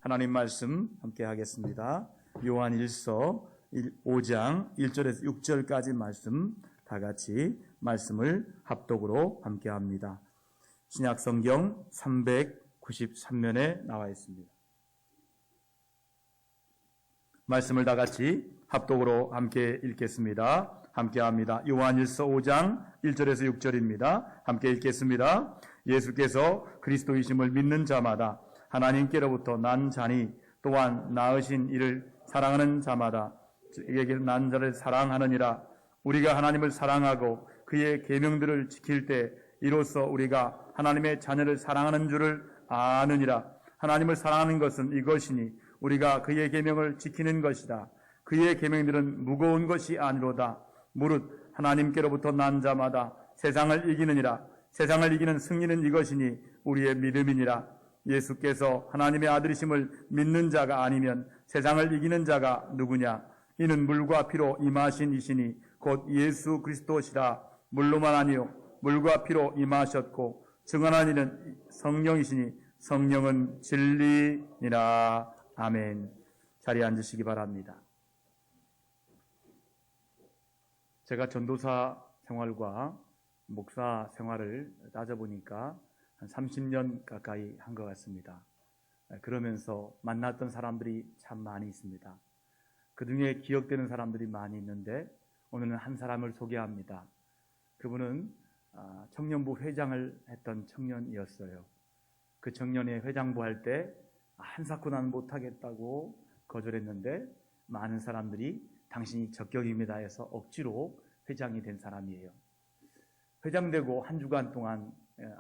하나님 말씀 함께 하겠습니다. 요한 1서 5장 1절에서 6절까지 말씀 다 같이 말씀을 합독으로 함께 합니다. 신약 성경 393면에 나와 있습니다. 말씀을 다 같이 합독으로 함께 읽겠습니다. 함께 합니다. 요한 1서 5장 1절에서 6절입니다. 함께 읽겠습니다. 예수께서 그리스도이심을 믿는 자마다 하나님께로부터 난 자니 또한 낳으신 이를 사랑하는 자마다 에게 난 자를 사랑하느니라. 우리가 하나님을 사랑하고 그의 계명들을 지킬 때 이로써 우리가 하나님의 자녀를 사랑하는 줄을 아느니라. 하나님을 사랑하는 것은 이것이니 우리가 그의 계명을 지키는 것이다. 그의 계명들은 무거운 것이 아니로다. 무릇 하나님께로부터 난 자마다 세상을 이기느니라. 세상을 이기는 승리는 이것이니 우리의 믿음이니라. 예수께서 하나님의 아들이심을 믿는 자가 아니면 세상을 이기는 자가 누구냐? 이는 물과 피로 임하신 이시니 곧 예수 그리스도시라. 물로만 아니요 물과 피로 임하셨고 증언한 이는 성령이시니 성령은 진리니라. 아멘. 자리에 앉으시기 바랍니다. 제가 전도사 생활과 목사 생활을 따져보니까 한 30년 가까이 한 것 같습니다. 그러면서 만났던 사람들이 참 많이 있습니다. 그 중에 기억되는 사람들이 많이 있는데 오늘은 한 사람을 소개합니다. 그분은 청년부 회장을 했던 청년이었어요. 그 청년이 회장부 할 때 한사코 나는 못하겠다고 거절했는데 많은 사람들이 당신이 적격입니다 해서 억지로 회장이 된 사람이에요. 회장되고 한 주간 동안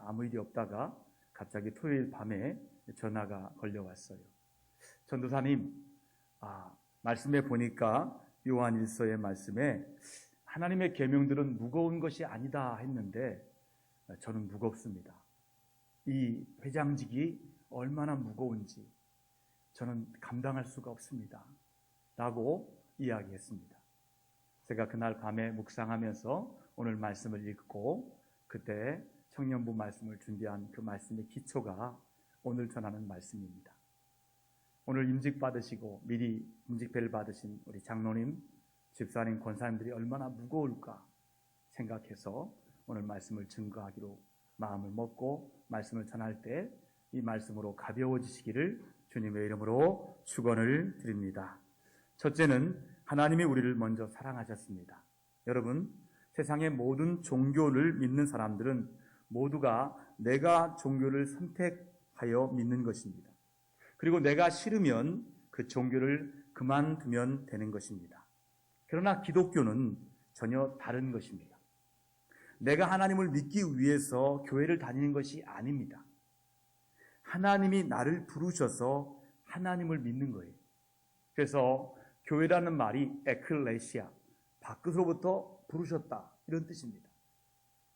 아무 일이 없다가 갑자기 토요일 밤에 전화가 걸려왔어요. 전도사님, 말씀에 보니까 요한 1서의 말씀에 하나님의 계명들은 무거운 것이 아니다 했는데 저는 무겁습니다. 이 회장직이 얼마나 무거운지 저는 감당할 수가 없습니다. 라고 이야기했습니다. 제가 그날 밤에 묵상하면서 오늘 말씀을 읽고 그때 청년부 말씀을 준비한 그 말씀의 기초가 오늘 전하는 말씀입니다. 오늘 임직 받으시고 미리 임직배를 받으신 우리 장로님, 집사님, 권사님들이 얼마나 무거울까 생각해서 오늘 말씀을 증거하기로 마음을 먹고 말씀을 전할 때 이 말씀으로 가벼워지시기를 주님의 이름으로 축원을 드립니다. 첫째는 하나님이 우리를 먼저 사랑하셨습니다. 여러분, 세상의 모든 종교를 믿는 사람들은 모두가 내가 종교를 선택하여 믿는 것입니다. 그리고 내가 싫으면 그 종교를 그만두면 되는 것입니다. 그러나 기독교는 전혀 다른 것입니다. 내가 하나님을 믿기 위해서 교회를 다니는 것이 아닙니다. 하나님이 나를 부르셔서 하나님을 믿는 거예요. 그래서 교회라는 말이 에클레시아, 밖으로부터 부르셨다 이런 뜻입니다.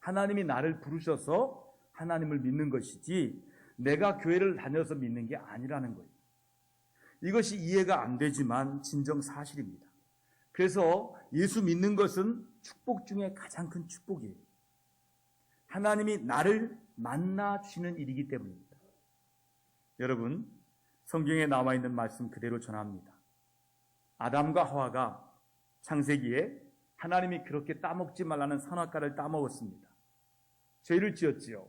하나님이 나를 부르셔서 하나님을 믿는 것이지 내가 교회를 다녀서 믿는 게 아니라는 거예요. 이것이 이해가 안 되지만 진정 사실입니다. 그래서 예수 믿는 것은 축복 중에 가장 큰 축복이에요. 하나님이 나를 만나 주시는 일이기 때문입니다. 여러분, 성경에 나와 있는 말씀 그대로 전합니다. 아담과 하와가 창세기에 하나님이 그렇게 따먹지 말라는 선악과를 따먹었습니다. 죄를 지었지요.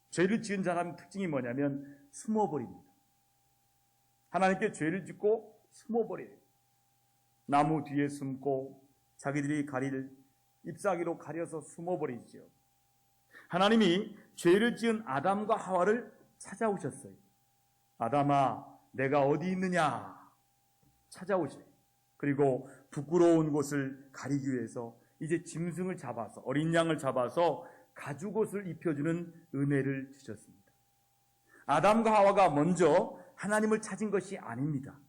죄를 지은 사람의 특징이 뭐냐면 숨어버립니다. 하나님께 죄를 짓고 숨어버려요. 나무 뒤에 숨고 자기들이 가릴 잎사귀로 가려서 숨어버리지요. 하나님이 죄를 지은 아담과 하와를 찾아오셨어요. 아담아, 내가 어디 있느냐? 찾아오세요. 그리고 부끄러운 곳을 가리기 위해서 이제 짐승을 잡아서, 어린 양을 잡아서 가죽옷을 입혀주는 은혜를 주셨습니다. 아담과 하와가 먼저 하나님을 찾은 것이 아닙니다.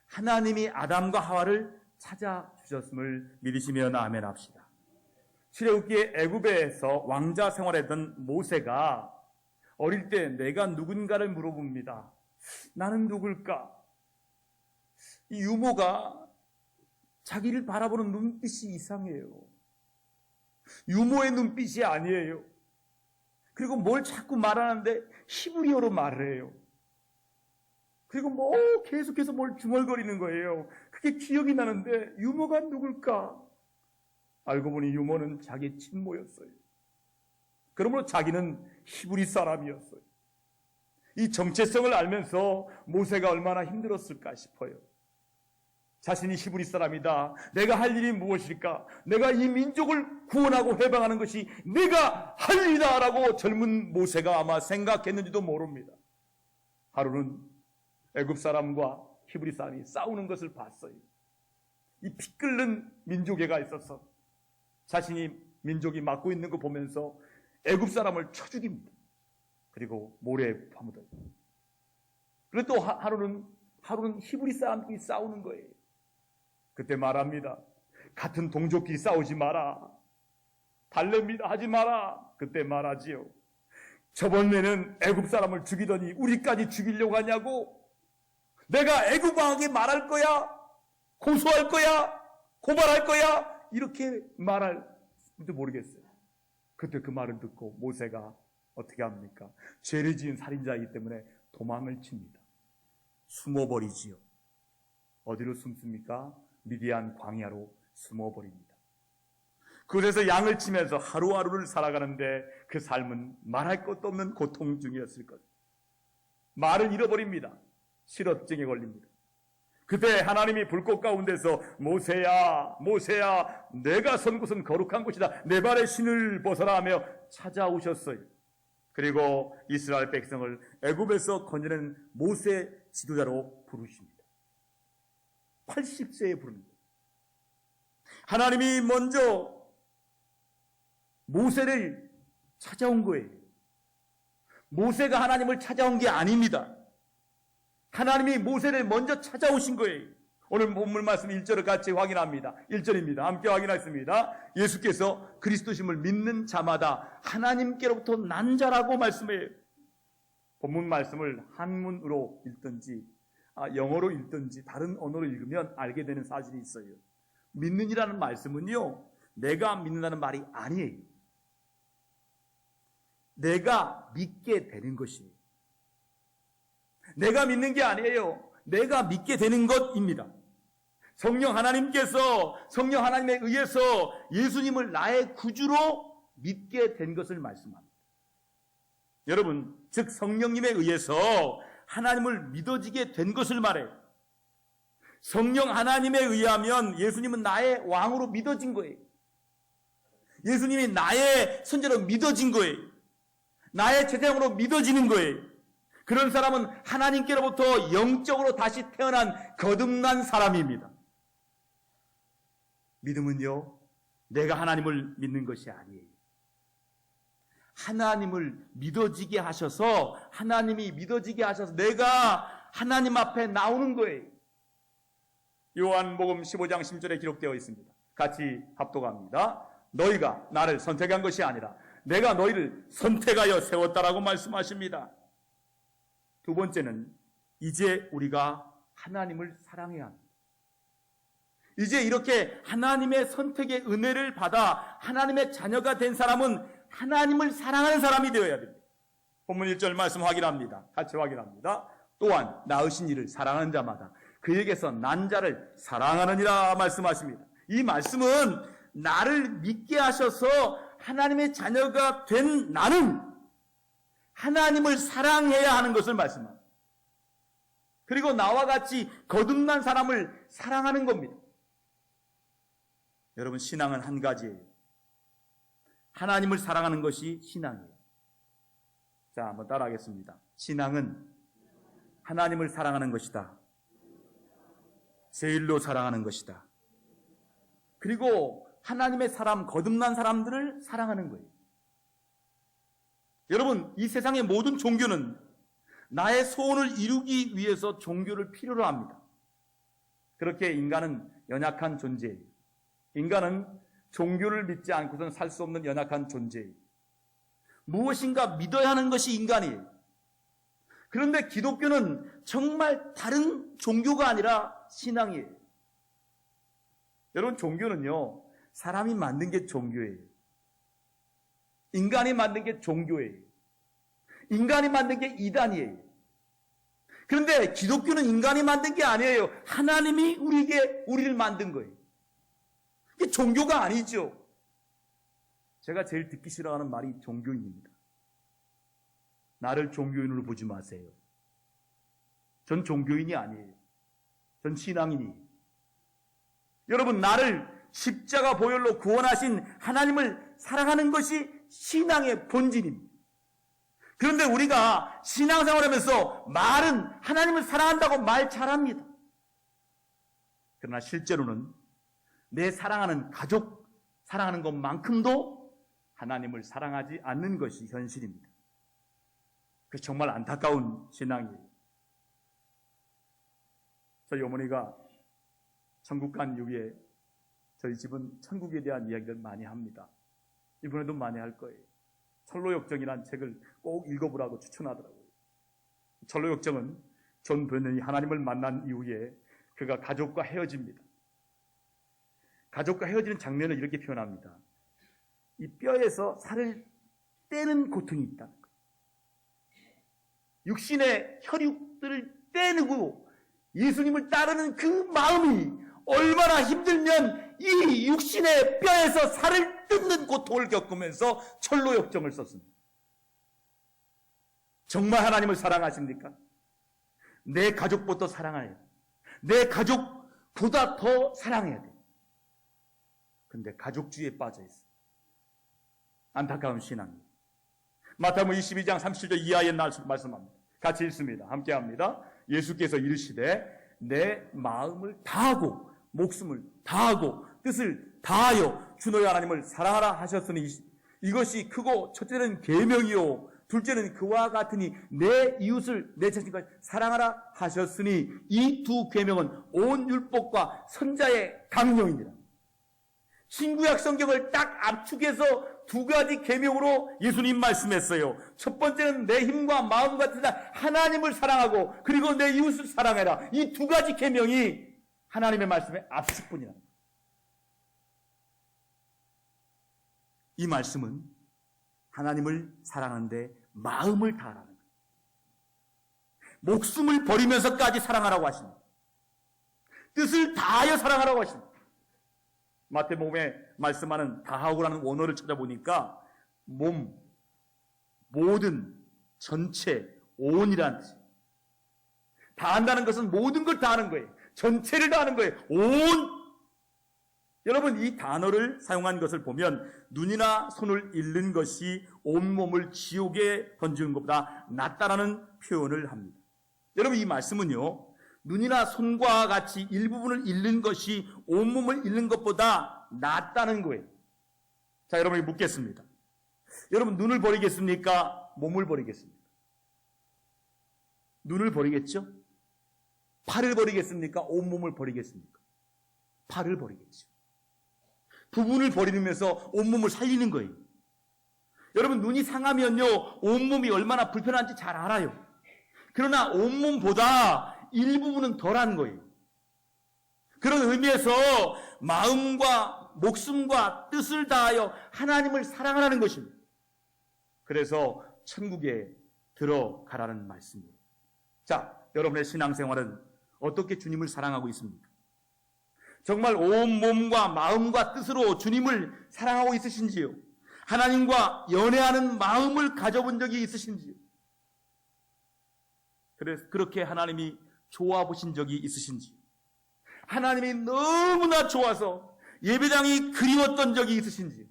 하나님이 아담과 하와를 찾아주셨음을 믿으시면 아멘 합시다. 출애굽기에 애굽에서 왕자 생활했던 모세가 어릴 때 내가 누군가를 물어봅니다. 나는 누굴까? 이 유모가 자기를 바라보는 눈빛이 이상해요. 유모의 눈빛이 아니에요. 그리고 뭘 자꾸 말하는데 히브리어로 말을 해요. 그리고 뭐 계속해서 뭘 중얼거리는 거예요. 그게 기억이 나는데 유모가 누굴까? 알고 보니 유모는 자기 친모였어요. 그러므로 자기는 히브리 사람이었어요. 이 정체성을 알면서 모세가 얼마나 힘들었을까 싶어요. 자신이 히브리 사람이다. 내가 할 일이 무엇일까? 내가 이 민족을 구원하고 해방하는 것이 내가 할 일이다 라고 젊은 모세가 아마 생각했는지도 모릅니다. 하루는 애굽 사람과 히브리 사람이 싸우는 것을 봤어요. 이 피 끓는 민족애가 있어서 자신이 민족이 맡고 있는 거 보면서 애굽 사람을 쳐 죽입니다. 그리고 모래에 파묻어요. 그리고 또 하루는 히브리 사람끼리 싸우는 거예요. 그때 말합니다. 같은 동족끼리 싸우지 마라. 달랩니다. 하지 마라. 그때 말하지요. 저번에는 애굽 사람을 죽이더니 우리까지 죽이려고 하냐고? 내가 애굽 왕에게 말할 거야? 고소할 거야? 고발할 거야? 이렇게 말할지도 모르겠어요. 그때 그 말을 듣고 모세가 어떻게 합니까? 죄를 지은 살인자이기 때문에 도망을 칩니다. 숨어버리지요. 어디로 숨습니까? 미디안 광야로 숨어버립니다. 그래서 양을 치면서 하루하루를 살아가는데 그 삶은 말할 것도 없는 고통 중이었을 것. 말을 잃어버립니다. 실업증에 걸립니다. 그때 하나님이 불꽃 가운데서 모세야 모세야 내가 선 곳은 거룩한 곳이다. 내 발의 신을 벗어라 하며 찾아오셨어요. 그리고 이스라엘 백성을 애굽에서 건져낸 모세 지도자로 부르십니다. 80세에 부릅니다. 하나님이 먼저 모세를 찾아온 거예요. 모세가 하나님을 찾아온 게 아닙니다. 하나님이 모세를 먼저 찾아오신 거예요. 오늘 본문 말씀 1절을 같이 확인합니다. 1절입니다. 함께 확인하겠습니다. 예수께서 그리스도심을 믿는 자마다 하나님께로부터 난 자라고 말씀해요. 본문 말씀을 한문으로 읽든지 영어로 읽든지 다른 언어로 읽으면 알게 되는 사실이 있어요. 믿는이라는 말씀은요, 내가 믿는다는 말이 아니에요. 내가 믿게 되는 것이에요. 내가 믿는 게 아니에요. 내가 믿게 되는 것입니다. 성령 하나님에 의해서 예수님을 나의 구주로 믿게 된 것을 말씀합니다. 여러분, 즉 성령님에 의해서 하나님을 믿어지게 된 것을 말해요. 성령 하나님에 의하면 예수님은 나의 왕으로 믿어진 거예요. 예수님이 나의 선지자로 믿어진 거예요. 나의 제사장으로 믿어지는 거예요. 그런 사람은 하나님께로부터 영적으로 다시 태어난 거듭난 사람입니다. 믿음은요, 내가 하나님을 믿는 것이 아니에요. 하나님을 믿어지게 하셔서, 하나님이 믿어지게 하셔서 내가 하나님 앞에 나오는 거예요. 요한복음 15장 10절에 기록되어 있습니다. 같이 합독합니다. 너희가 나를 선택한 것이 아니라 내가 너희를 선택하여 세웠다라고 말씀하십니다. 두 번째는 이제 우리가 하나님을 사랑해야 합니다. 이제 이렇게 하나님의 선택의 은혜를 받아 하나님의 자녀가 된 사람은 하나님을 사랑하는 사람이 되어야 됩니다. 본문 1절 말씀 확인합니다. 같이 확인합니다. 또한 낳으신 이를 사랑하는 자마다 그에게서 난 자를 사랑하느니라 말씀하십니다. 이 말씀은 나를 믿게 하셔서 하나님의 자녀가 된 나는 하나님을 사랑해야 하는 것을 말씀합니다. 그리고 나와 같이 거듭난 사람을 사랑하는 겁니다. 여러분, 신앙은 한 가지예요. 하나님을 사랑하는 것이 신앙이에요. 자, 한번 따라하겠습니다. 신앙은 하나님을 사랑하는 것이다. 제일로 사랑하는 것이다. 그리고 하나님의 사람, 거듭난 사람들을 사랑하는 거예요. 여러분, 이 세상의 모든 종교는 나의 소원을 이루기 위해서 종교를 필요로 합니다. 그렇게 인간은 연약한 존재예요. 인간은 종교를 믿지 않고서는 살 수 없는 연약한 존재예요. 무엇인가 믿어야 하는 것이 인간이에요. 그런데 기독교는 정말 다른 종교가 아니라 신앙이에요. 여러분, 종교는요, 사람이 만든 게 종교예요. 인간이 만든 게 종교예요. 인간이 만든 게 이단이에요. 그런데 기독교는 인간이 만든 게 아니에요. 하나님이 우리를 만든 거예요. 이게 종교가 아니죠. 제가 제일 듣기 싫어하는 말이 종교인입니다. 나를 종교인으로 보지 마세요. 전 종교인이 아니에요. 전 신앙인이에요. 여러분, 나를 십자가 보혈로 구원하신 하나님을 사랑하는 것이 신앙의 본질입니다. 그런데 우리가 신앙생활하면서 말은 하나님을 사랑한다고 말 잘합니다. 그러나 실제로는 내 사랑하는 가족, 사랑하는 것만큼도 하나님을 사랑하지 않는 것이 현실입니다. 그래서 정말 안타까운 신앙이에요. 저희 어머니가 천국 간 이후에 저희 집은 천국에 대한 이야기를 많이 합니다. 이번에도 많이 할 거예요. 철로역정이라는 책을 꼭 읽어보라고 추천하더라고요. 철로역정은 존 버넌이 하나님을 만난 이후에 그가 가족과 헤어집니다. 가족과 헤어지는 장면을 이렇게 표현합니다. 이 뼈에서 살을 떼는 고통이 있다는 거예요. 육신의 혈육들을 떼내고 예수님을 따르는 그 마음이 얼마나 힘들면 이 육신의 뼈에서 살을 뜯는 고통을 겪으면서 철로역정을 썼습니다. 정말 하나님을 사랑하십니까? 내 가족부터 사랑해야 돼요. 내 가족보다 더 사랑해야 돼요. 그런데 가족주의에 빠져 있어요. 안타까운 신앙입니다. 마태복음 22장 37절 이하의 말씀합니다. 같이 읽습니다. 함께 합니다. 예수께서 이르시되 내 마음을 다하고 목숨을 다하고 뜻을 다하여 주 너희 하나님을 사랑하라 하셨으니 이것이 크고 첫째는 계명이요 둘째는 그와 같으니 내 이웃을 내 자신과 사랑하라 하셨으니 이 두 계명은 온 율법과 선자의 강령이니라. 신구약 성경을 딱 압축해서 두 가지 계명으로 예수님 말씀했어요. 첫 번째는 내 힘과 마음과 뜻다 하나님을 사랑하고 그리고 내 이웃을 사랑해라. 이 두 가지 계명이 하나님의 말씀의 압축뿐이라. 이 말씀은 하나님을 사랑하는데 마음을 다하라는 거예요. 목숨을 버리면서까지 사랑하라고 하십니다. 뜻을 다하여 사랑하라고 하십니다. 마태복음에 말씀하는 다하고라는 원어를 찾아보니까 몸, 모든, 전체, 온이라는 뜻이에요. 다한다는 것은 모든 걸 다하는 거예요. 전체를 다하는 거예요. 온. 여러분, 이 단어를 사용한 것을 보면 눈이나 손을 잃는 것이 온몸을 지옥에 던지는 것보다 낫다라는 표현을 합니다. 여러분, 이 말씀은요, 눈이나 손과 같이 일부분을 잃는 것이 온몸을 잃는 것보다 낫다는 거예요. 자, 여러분에게 묻겠습니다. 여러분, 눈을 버리겠습니까? 몸을 버리겠습니까? 눈을 버리겠죠? 팔을 버리겠습니까? 온몸을 버리겠습니까? 팔을 버리겠죠. 부분을 버리면서 온몸을 살리는 거예요. 여러분, 눈이 상하면요, 온몸이 얼마나 불편한지 잘 알아요. 그러나 온몸보다 일부분은 덜한 거예요. 그런 의미에서 마음과 목숨과 뜻을 다하여 하나님을 사랑하라는 것입니다. 그래서 천국에 들어가라는 말씀이에요. 자, 여러분의 신앙생활은 어떻게 주님을 사랑하고 있습니까? 정말 온 몸과 마음과 뜻으로 주님을 사랑하고 있으신지요? 하나님과 연애하는 마음을 가져본 적이 있으신지요? 그래서 그렇게 하나님이 좋아 보신 적이 있으신지, 하나님이 너무나 좋아서 예배당이 그리웠던 적이 있으신지,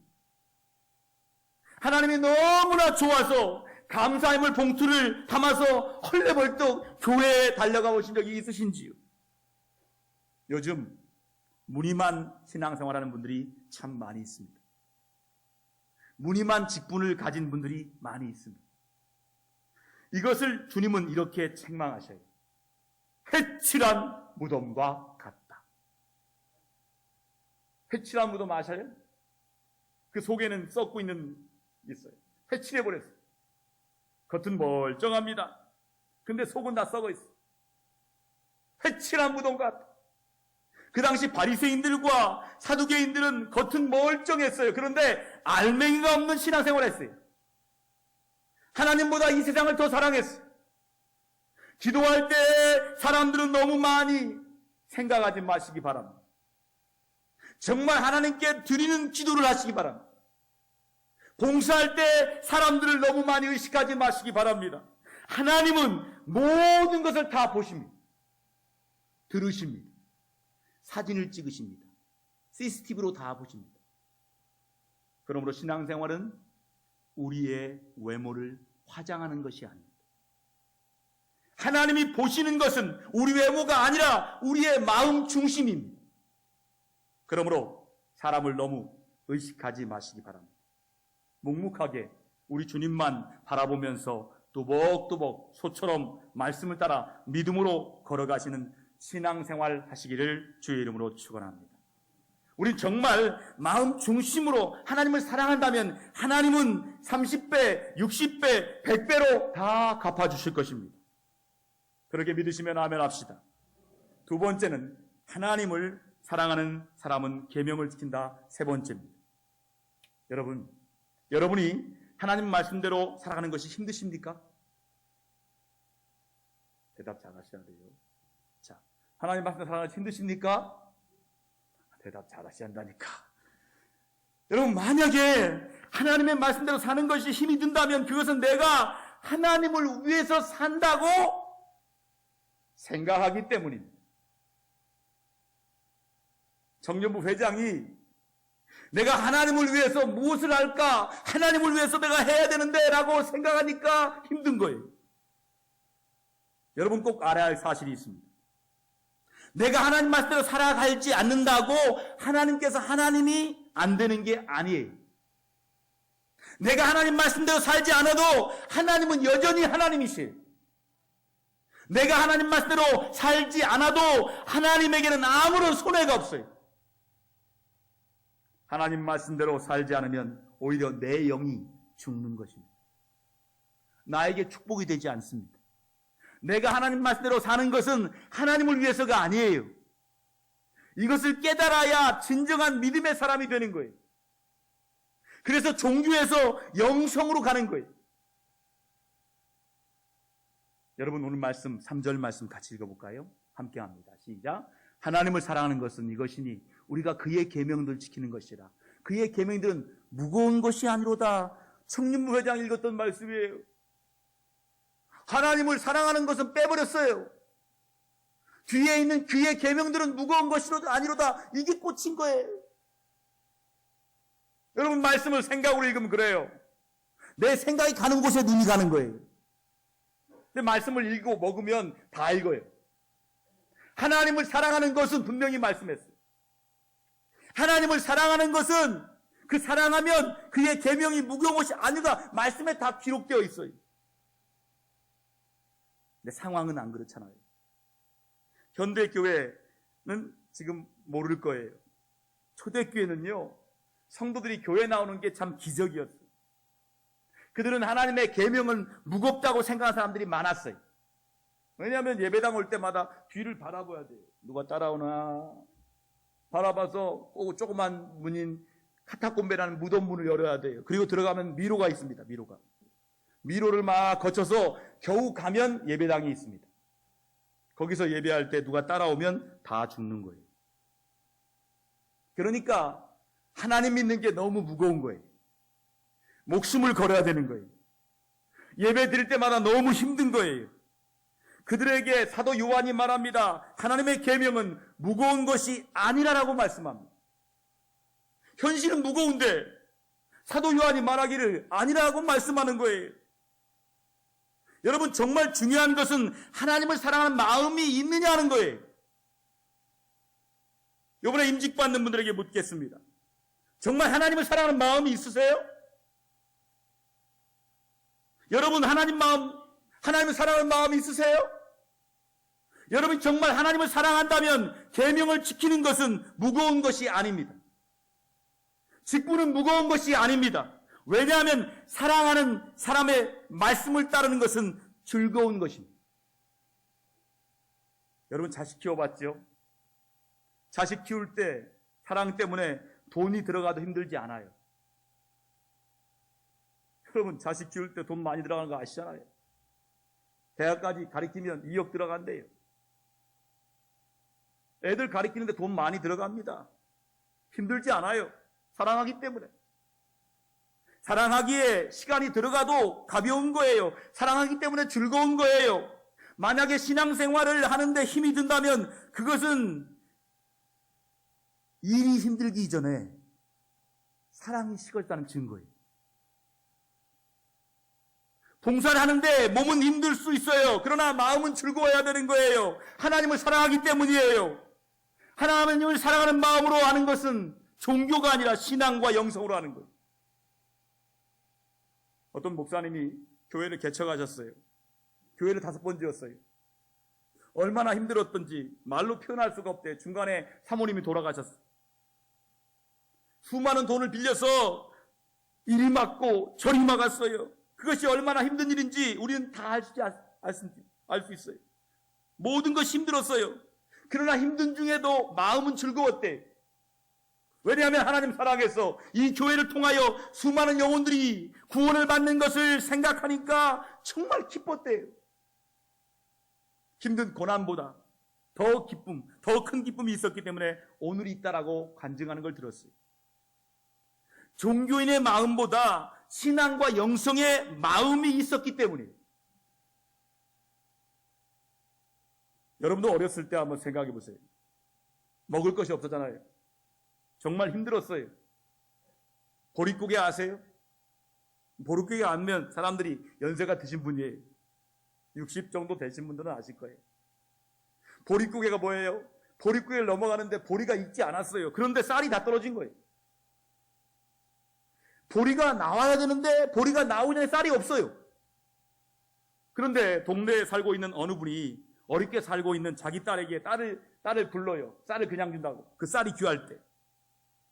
하나님이 너무나 좋아서 감사함을 봉투를 담아서 헐레벌떡 교회에 달려가 보신 적이 있으신지요? 요즘 무늬만 신앙생활하는 분들이 참 많이 있습니다. 무늬만 직분을 가진 분들이 많이 있습니다. 이것을 주님은 이렇게 책망하셔요. 해칠한 무덤과 같다. 해칠한 무덤 아셔요? 그 속에는 썩고 있는 게 있어요. 해칠해버렸어요. 겉은 멀쩡합니다. 근데 속은 다 썩어 있어요. 해칠한 무덤 같다. 그 당시 바리새인들과 사두개인들은 겉은 멀쩡했어요. 그런데 알맹이가 없는 신앙생활을 했어요. 하나님보다 이 세상을 더 사랑했어요. 기도할 때 사람들은 너무 많이 생각하지 마시기 바랍니다. 정말 하나님께 드리는 기도를 하시기 바랍니다. 봉사할 때 사람들을 너무 많이 의식하지 마시기 바랍니다. 하나님은 모든 것을 다 보십니다. 들으십니다. 사진을 찍으십니다. CCTV로 다 보십니다. 그러므로 신앙생활은 우리의 외모를 화장하는 것이 아닙니다. 하나님이 보시는 것은 우리 외모가 아니라 우리의 마음 중심입니다. 그러므로 사람을 너무 의식하지 마시기 바랍니다. 묵묵하게 우리 주님만 바라보면서 뚜벅뚜벅 소처럼 말씀을 따라 믿음으로 걸어가시는 신앙생활 하시기를 주의 이름으로 축원합니다. 우린 정말 마음 중심으로 하나님을 사랑한다면 하나님은 30배, 60배, 100배로 다 갚아주실 것입니다. 그렇게 믿으시면 아멘 합시다. 두 번째는 하나님을 사랑하는 사람은 계명을 지킨다. 세 번째입니다. 여러분이 하나님 말씀대로 살아가는 것이 힘드십니까? 대답 잘하셔야 돼요. 자, 하나님 말씀대로 살아가는 것이 힘드십니까? 대답 잘하셔야 한다니까. 여러분, 만약에 하나님의 말씀대로 사는 것이 힘이 든다면 그것은 내가 하나님을 위해서 산다고 생각하기 때문입니다. 청년부 회장이 내가 하나님을 위해서 무엇을 할까? 하나님을 위해서 내가 해야 되는데 라고 생각하니까 힘든 거예요. 여러분 꼭 알아야 할 사실이 있습니다. 내가 하나님 말씀대로 살아가지 않는다고 하나님이 안 되는 게 아니에요. 내가 하나님 말씀대로 살지 않아도 하나님은 여전히 하나님이세요. 내가 하나님 말씀대로 살지 않아도 하나님에게는 아무런 손해가 없어요. 하나님 말씀대로 살지 않으면 오히려 내 영이 죽는 것입니다. 나에게 축복이 되지 않습니다. 내가 하나님 말씀대로 사는 것은 하나님을 위해서가 아니에요. 이것을 깨달아야 진정한 믿음의 사람이 되는 거예요. 그래서 종교에서 영성으로 가는 거예요. 여러분 오늘 말씀 3절 말씀 같이 읽어볼까요? 함께 합니다. 시작. 하나님을 사랑하는 것은 이것이니 우리가 그의 계명들 지키는 것이라. 그의 계명들은 무거운 것이 아니로다. 청년부 회장 읽었던 말씀이에요. 하나님을 사랑하는 것은 빼버렸어요. 뒤에 있는 그의 계명들은 무거운 것이 아니로다. 이게 꽂힌 거예요. 여러분 말씀을 생각으로 읽으면 그래요. 내 생각이 가는 곳에 눈이 가는 거예요. 근데 말씀을 읽고 먹으면 다 읽어요. 하나님을 사랑하는 것은 분명히 말씀했어요. 하나님을 사랑하는 것은 그 사랑하면 그의 계명이 무거운 것이 아니다. 말씀에 다 기록되어 있어요. 근데 상황은 안 그렇잖아요. 현대교회는 지금 모를 거예요. 초대교회는요. 성도들이 교회 나오는 게 참 기적이었어요. 그들은 하나님의 계명은 무겁다고 생각하는 사람들이 많았어요. 왜냐하면 예배당 올 때마다 뒤를 바라봐야 돼요. 누가 따라오나 바라봐서 꼭 조그만 문인 카타콤베라는 무덤 문을 열어야 돼요. 그리고 들어가면 미로가 있습니다. 미로를 막 거쳐서 겨우 가면 예배당이 있습니다. 거기서 예배할 때 누가 따라오면 다 죽는 거예요. 그러니까 하나님 믿는 게 너무 무거운 거예요. 목숨을 걸어야 되는 거예요. 예배 드릴 때마다 너무 힘든 거예요. 그들에게 사도 요한이 말합니다. 하나님의 계명은 무거운 것이 아니라라고 말씀합니다. 현실은 무거운데 사도 요한이 말하기를 아니라고 말씀하는 거예요. 여러분 정말 중요한 것은 하나님을 사랑하는 마음이 있느냐 하는 거예요. 이번에 임직받는 분들에게 묻겠습니다. 정말 하나님을 사랑하는 마음이 있으세요? 여러분 하나님을 사랑하는 마음이 있으세요? 여러분 정말 하나님을 사랑한다면 계명을 지키는 것은 무거운 것이 아닙니다. 직분은 무거운 것이 아닙니다. 왜냐하면 사랑하는 사람의 말씀을 따르는 것은 즐거운 것입니다. 여러분 자식 키워봤죠? 자식 키울 때 사랑 때문에 돈이 들어가도 힘들지 않아요. 여러분 자식 키울 때 돈 많이 들어가는 거 아시잖아요. 대학까지 가르치면 2억 들어간대요. 애들 가르치는데 돈 많이 들어갑니다. 힘들지 않아요. 사랑하기 때문에. 사랑하기에 시간이 들어가도 가벼운 거예요. 사랑하기 때문에 즐거운 거예요. 만약에 신앙생활을 하는데 힘이 든다면 그것은 일이 힘들기 이전에 사랑이 식었다는 증거예요. 봉사를 하는데 몸은 힘들 수 있어요. 그러나 마음은 즐거워야 되는 거예요. 하나님을 사랑하기 때문이에요. 하나님을 사랑하는 마음으로 하는 것은 종교가 아니라 신앙과 영성으로 하는 거예요. 어떤 목사님이 교회를 개척하셨어요. 교회를 5번 지었어요. 얼마나 힘들었던지 말로 표현할 수가 없대요. 중간에 사모님이 돌아가셨어요. 수많은 돈을 빌려서 이리 막고 저리 막았어요. 그것이 얼마나 힘든 일인지 우리는 다 알 수 있어요. 모든 것이 힘들었어요. 그러나 힘든 중에도 마음은 즐거웠대. 왜냐하면 하나님 사랑해서 이 교회를 통하여 수많은 영혼들이 구원을 받는 것을 생각하니까 정말 기뻤대요. 힘든 고난보다 더 기쁨, 더 큰 기쁨이 있었기 때문에 오늘이 있다라고 간증하는 걸 들었어요. 종교인의 마음보다 신앙과 영성의 마음이 있었기 때문이에요. 여러분도 어렸을 때 한번 생각해 보세요. 먹을 것이 없었잖아요. 정말 힘들었어요. 보릿고개 아세요? 보릿고개 알면 사람들이 연세가 드신 분이에요. 60 정도 되신 분들은 아실 거예요. 보릿고개가 뭐예요? 보릿고개를 넘어가는데 보리가 익지 않았어요. 그런데 쌀이 다 떨어진 거예요. 보리가 나와야 되는데 보리가 나오기 전에 쌀이 없어요. 그런데 동네에 살고 있는 어느 분이 어렵게 살고 있는 자기 딸에게 딸을 불러요. 쌀을 그냥 준다고. 그 쌀이 귀할 때.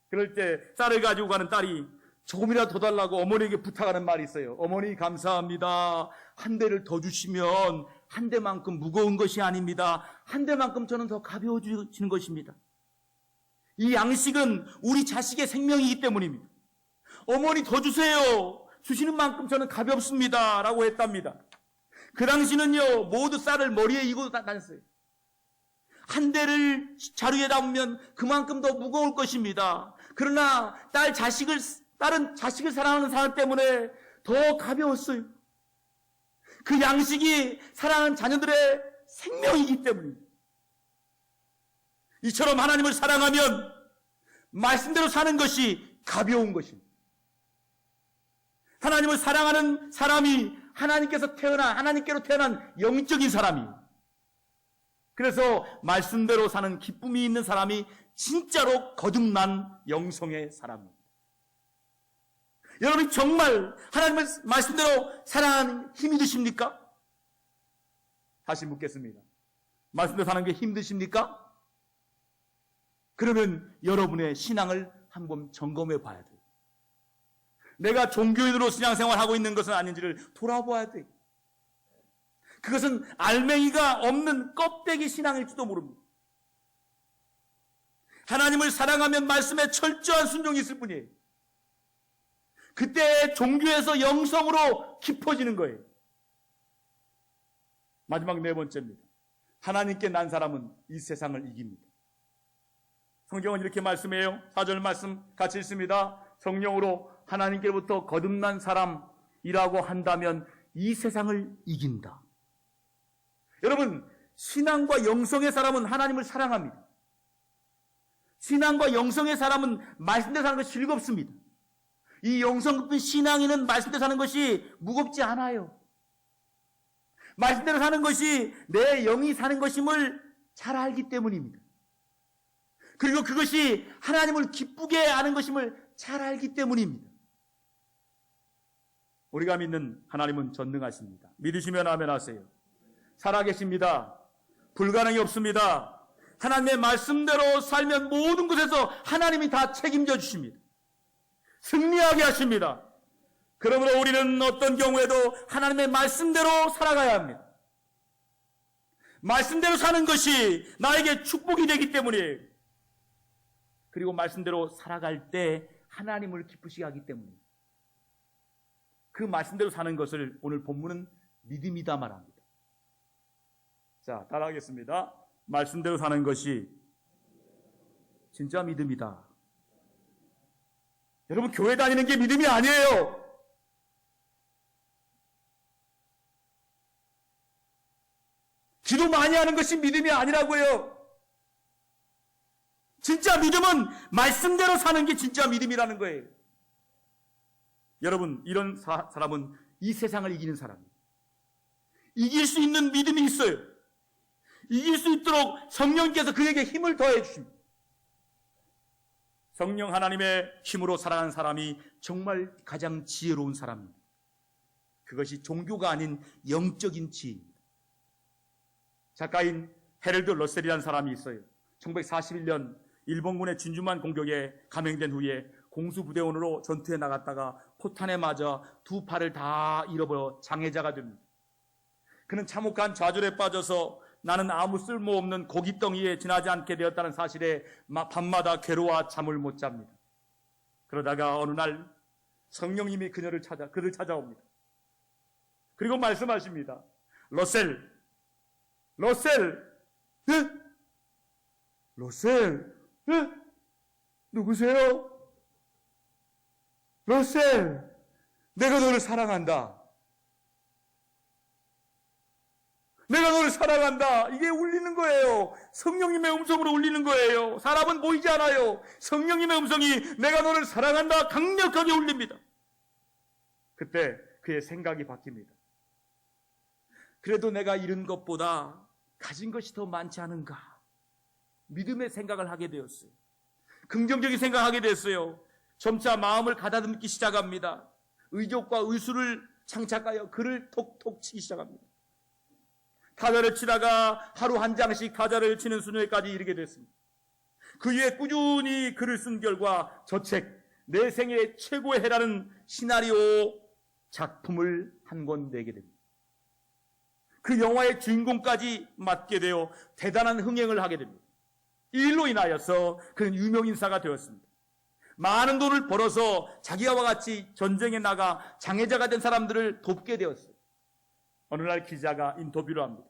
그럴 때 쌀을 가지고 가는 딸이 조금이라도 더 달라고 어머니에게 부탁하는 말이 있어요. 어머니 감사합니다. 한 대를 더 주시면 한 대만큼 무거운 것이 아닙니다. 한 대만큼 저는 더 가벼워지는 것입니다. 이 양식은 우리 자식의 생명이기 때문입니다. 어머니 더 주세요. 주시는 만큼 저는 가볍습니다. 라고 했답니다. 그 당시는요, 모두 쌀을 머리에 이고 다녔어요. 한 대를 자루에 담으면 그만큼 더 무거울 것입니다. 그러나 딸은 자식을 사랑하는 사람 때문에 더 가벼웠어요. 그 양식이 사랑하는 자녀들의 생명이기 때문입니다. 이처럼 하나님을 사랑하면 말씀대로 사는 것이 가벼운 것입니다. 하나님을 사랑하는 사람이 하나님께로 태어난 영적인 사람이에요. 그래서 말씀대로 사는 기쁨이 있는 사람이 진짜로 거듭난 영성의 사람입니다. 여러분이 정말 하나님을 말씀대로 사랑하는 힘이 드십니까? 다시 묻겠습니다. 말씀대로 사는 게 힘드십니까? 그러면 여러분의 신앙을 한번 점검해 봐야 돼요. 내가 종교인으로 신앙생활하고 있는 것은 아닌지를 돌아봐야 돼요. 그것은 알맹이가 없는 껍데기 신앙일지도 모릅니다. 하나님을 사랑하면 말씀에 철저한 순종이 있을 뿐이에요. 그때 종교에서 영성으로 깊어지는 거예요. 마지막 4번째입니다. 하나님께 난 사람은 이 세상을 이깁니다. 성경은 이렇게 말씀해요. 4절 말씀 같이 읽습니다. 성령으로 하나님께로부터 거듭난 사람이라고 한다면 이 세상을 이긴다. 여러분, 신앙과 영성의 사람은 하나님을 사랑합니다. 신앙과 영성의 사람은 말씀대로 사는 것이 즐겁습니다. 이 영성 깊은 신앙인은 말씀대로 사는 것이 무겁지 않아요. 말씀대로 사는 것이 내 영이 사는 것임을 잘 알기 때문입니다. 그리고 그것이 하나님을 기쁘게 하는 것임을 잘 알기 때문입니다. 우리가 믿는 하나님은 전능하십니다. 믿으시면 아멘 하세요. 살아계십니다. 불가능이 없습니다. 하나님의 말씀대로 살면 모든 것에서 하나님이 다 책임져 주십니다. 승리하게 하십니다. 그러므로 우리는 어떤 경우에도 하나님의 말씀대로 살아가야 합니다. 말씀대로 사는 것이 나에게 축복이 되기 때문이에요. 그리고 말씀대로 살아갈 때 하나님을 기쁘시게 하기 때문입니다. 그 말씀대로 사는 것을 오늘 본문은 믿음이다 말합니다. 자, 따라하겠습니다. 말씀대로 사는 것이 진짜 믿음이다. 여러분, 교회 다니는 게 믿음이 아니에요. 기도 많이 하는 것이 믿음이 아니라고요. 진짜 믿음은 말씀대로 사는 게 진짜 믿음이라는 거예요. 여러분, 이런 사람은 이 세상을 이기는 사람이에요. 이길 수 있는 믿음이 있어요. 이길 수 있도록 성령께서 그에게 힘을 더해 주십니다. 성령 하나님의 힘으로 살아가는 사람이 정말 가장 지혜로운 사람입니다. 그것이 종교가 아닌 영적인 지혜입니다. 작가인 헤럴드 러셀이라는 사람이 있어요. 1941년 일본군의 진주만 공격에 감행된 후에 공수부대원으로 전투에 나갔다가 포탄에 맞아 두 팔을 다 잃어버려 장애자가 됩니다. 그는 참혹한 좌절에 빠져서 나는 아무 쓸모없는 고깃덩이에 지나지 않게 되었다는 사실에 밤마다 괴로워 잠을 못 잡니다. 그러다가 어느 날 성령님이 그를 찾아옵니다. 그리고 말씀하십니다. 러셀, 네? 러셀, 네? 누구세요? 러셀, 내가 너를 사랑한다. 내가 너를 사랑한다. 이게 울리는 거예요. 성령님의 음성으로 울리는 거예요. 사람은 보이지 않아요. 성령님의 음성이 내가 너를 사랑한다 강력하게 울립니다. 그때 그의 생각이 바뀝니다. 그래도 내가 잃은 것보다 가진 것이 더 많지 않은가. 믿음의 생각을 하게 되었어요. 긍정적인 생각을 하게 됐어요. 점차 마음을 가다듬기 시작합니다. 의족과 의술을 장착하여 글을 톡톡 치기 시작합니다. 타자를 치다가 하루 한 장씩 타자를 치는 수준에까지 이르게 됐습니다. 그 이후에 꾸준히 글을 쓴 결과 저 책, 내 생애 최고의 해라는 시나리오 작품을 한 권 내게 됩니다. 그 영화의 주인공까지 맡게 되어 대단한 흥행을 하게 됩니다. 이 일로 인하여서 그는 유명인사가 되었습니다. 많은 돈을 벌어서 자기와 같이 전쟁에 나가 장애자가 된 사람들을 돕게 되었어요. 어느 날 기자가 인터뷰를 합니다.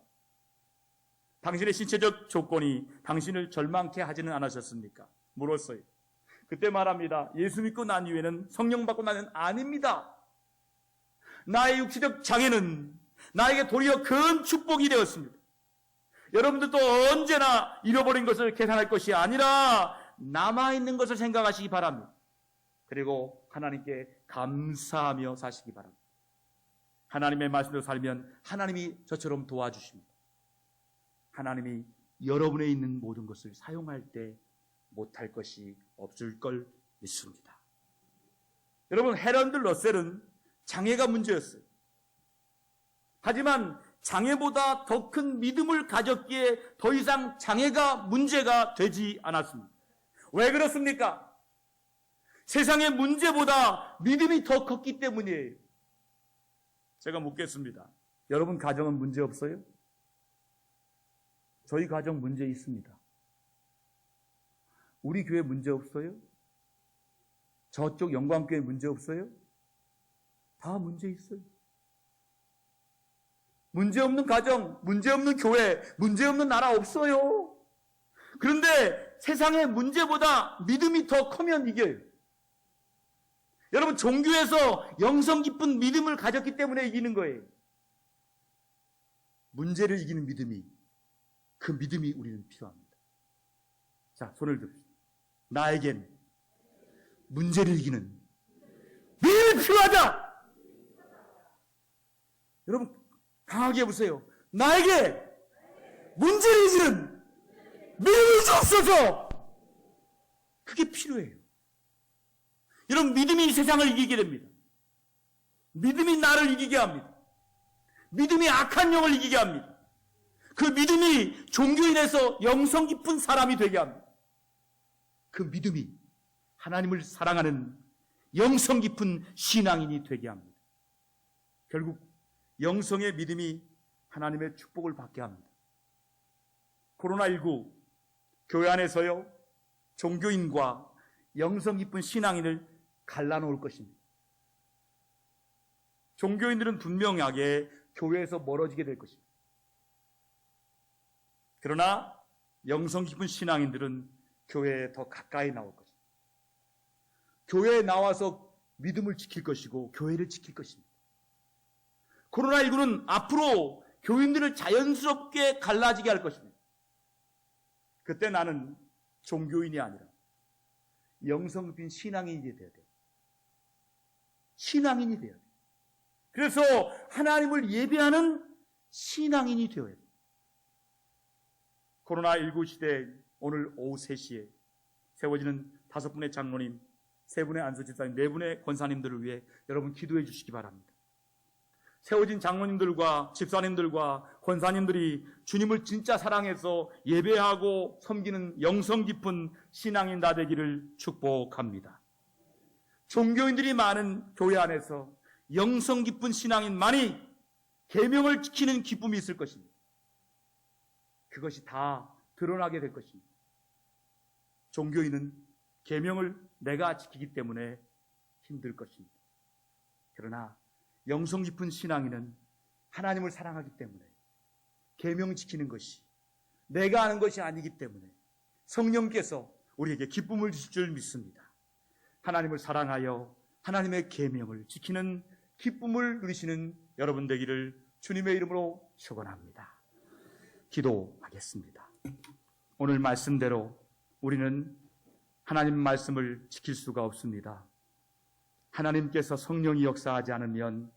당신의 신체적 조건이 당신을 절망케 하지는 않으셨습니까? 물었어요. 그때 말합니다. 예수 믿고 난 이후에는 성령 받고 나는 아닙니다. 나의 육체적 장애는 나에게 도리어 큰 축복이 되었습니다. 여러분들도 언제나 잃어버린 것을 계산할 것이 아니라 남아있는 것을 생각하시기 바랍니다. 그리고 하나님께 감사하며 사시기 바랍니다. 하나님의 말씀대로 살면 하나님이 저처럼 도와주십니다. 하나님이 여러분에 있는 모든 것을 사용할 때 못할 것이 없을 걸 믿습니다. 여러분, 헤럴드 러셀은 장애가 문제였어요. 하지만 장애보다 더 큰 믿음을 가졌기에 더 이상 장애가 문제가 되지 않았습니다. 왜 그렇습니까? 세상의 문제보다 믿음이 더 컸기 때문이에요. 제가 묻겠습니다. 여러분 가정은 문제 없어요? 저희 가정 문제 있습니다. 우리 교회 문제 없어요? 저쪽 영광교회 문제 없어요? 다 문제 있어요. 문제 없는 가정, 문제 없는 교회, 문제 없는 나라 없어요. 그런데 세상의 문제보다 믿음이 더 크면 이겨요. 여러분, 종교에서 영성 깊은 믿음을 가졌기 때문에 이기는 거예요. 문제를 이기는 믿음이, 그 믿음이 우리는 필요합니다. 자, 손을 듭시다. 나에겐 문제를 이기는 믿음이 필요하다. 여러분, 강하게 해보세요. 나에게 문제를 이기는 믿음이 없어서 그게 필요해요. 여러분, 믿음이 이 세상을 이기게 됩니다. 믿음이 나를 이기게 합니다. 믿음이 악한 영을 이기게 합니다. 그 믿음이 종교인에서 영성 깊은 사람이 되게 합니다. 그 믿음이 하나님을 사랑하는 영성 깊은 신앙인이 되게 합니다. 결국 영성의 믿음이 하나님의 축복을 받게 합니다. 코로나19 교회 안에서요, 종교인과 영성 깊은 신앙인을 갈라놓을 것입니다. 종교인들은 분명하게 교회에서 멀어지게 될 것입니다. 그러나 영성 깊은 신앙인들은 교회에 더 가까이 나올 것입니다. 교회에 나와서 믿음을 지킬 것이고 교회를 지킬 것입니다. 코로나19는 앞으로 교인들을 자연스럽게 갈라지게 할 것입니다. 그때 나는 종교인이 아니라 영성 깊은 신앙인이 되어야 돼요. 신앙인이 되어야 돼요. 그래서 하나님을 예배하는 신앙인이 되어야 돼요. 코로나19 시대에 오늘 오후 3시에 세워지는 5분의 장로님, 3분의 안수집사님, 4분의 권사님들을 위해 여러분 기도해 주시기 바랍니다. 세워진 장로님들과 집사님들과 권사님들이 주님을 진짜 사랑해서 예배하고 섬기는 영성 깊은 신앙인 다 되기를 축복합니다. 종교인들이 많은 교회 안에서 영성 깊은 신앙인만이 계명을 지키는 기쁨이 있을 것입니다. 그것이 다 드러나게 될 것입니다. 종교인은 계명을 내가 지키기 때문에 힘들 것입니다. 그러나 영성 깊은 신앙인은 하나님을 사랑하기 때문에 계명 지키는 것이 내가 하는 것이 아니기 때문에 성령께서 우리에게 기쁨을 주실 줄 믿습니다. 하나님을 사랑하여 하나님의 계명을 지키는 기쁨을 누리시는 여러분 되기를 주님의 이름으로 축원합니다. 기도하겠습니다. 오늘 말씀대로 우리는 하나님 말씀을 지킬 수가 없습니다. 하나님께서 성령이 역사하지 않으면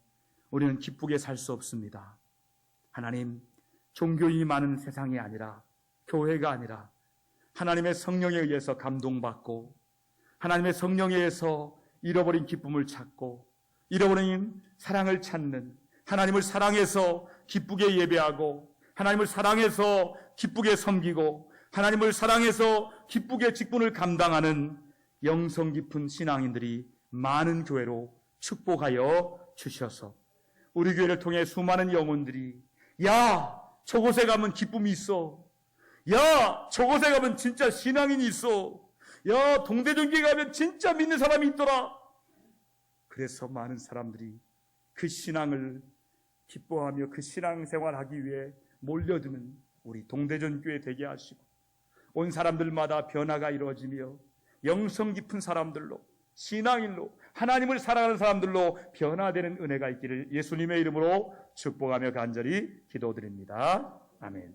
우리는 기쁘게 살 수 없습니다. 하나님, 종교인이 많은 세상이 아니라, 교회가 아니라 하나님의 성령에 의해서 감동받고 하나님의 성령에 의해서 잃어버린 기쁨을 찾고 잃어버린 사랑을 찾는, 하나님을 사랑해서 기쁘게 예배하고 하나님을 사랑해서 기쁘게 섬기고 하나님을 사랑해서 기쁘게 직분을 감당하는 영성 깊은 신앙인들이 많은 교회로 축복하여 주셔서 우리 교회를 통해 수많은 영혼들이 야, 저곳에 가면 기쁨이 있어. 야, 저곳에 가면 진짜 신앙인이 있어. 야, 동대전교회 가면 진짜 믿는 사람이 있더라. 그래서 많은 사람들이 그 신앙을 기뻐하며 그 신앙생활하기 위해 몰려드는 우리 동대전교회 되게 하시고 온 사람들마다 변화가 이루어지며 영성 깊은 사람들로, 신앙인로, 하나님을 사랑하는 사람들로 변화되는 은혜가 있기를 예수님의 이름으로 축복하며 간절히 기도드립니다. 아멘.